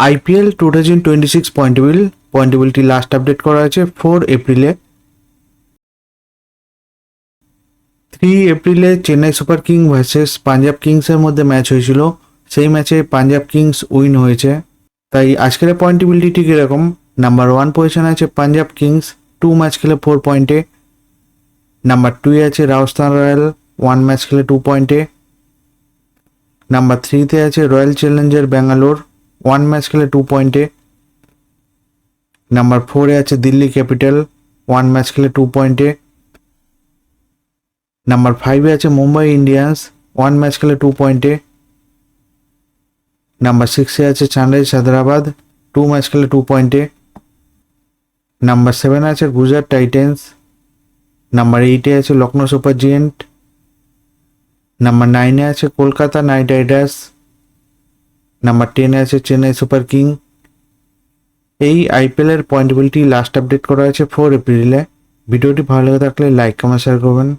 IPL 2026 পয়েন্টেবিলিটি last update করা হয়েছে 4 এপ্রিলে। 3 এপ্রিলে Chennai super king versus Punjab কিংসের মধ্যে ম্যাচ হয়েছিল, সেই ম্যাচে পাঞ্জাব কিংস উইন হয়েছে। তাই আজকের পয়েন্টেবিলিটি ঠিক এরকম, নাম্বার 1 পজিশনে আছে পাঞ্জাব কিংস 2 ম্যাচ খেলে 4 পয়েন্টে। নাম্বার 2 আছে রাজস্থান রয়্যাল 1 ম্যাচ খেলে 2 পয়েন্টে। নাম্বার 3 আছে রয়্যাল চ্যালেঞ্জার ব্যাঙ্গালোর 1 ম্যাচ খেলে 2 পয়েন্টে। নাম্বার 4 আছে দিল্লি ক্যাপিটাল 1 ম্যাচ খেলে 2 পয়েন্টে। নাম্বার 5 আছে মুম্বাই ইন্ডিয়ান্স 1 ম্যাচ খেলে 2 পয়েন্টে। নাম্বার 6 আছে সানরাইজ হায়দ্রাবাদ 2 ম্যাচ খেলে 2 পয়েন্টে। নাম্বার 7 আছে গুজরাট টাইটেন্স। নাম্বার 8 আছে লখনৌ সুপার জায়ান্ট। নাম্বার 9 আছে কলকাতা নাইট রাইডার্স। নাম্বার 10 আছে চেন্নাই সুপার কিং। এই আইপিএলের পয়েন্টেবিলিটি লাস্ট আপডেট করা হয়েছে 4 এপ্রিলে। ভিডিওটি ভালো লেগে থাকলে লাইক কমেন্ট শেয়ার করবেন।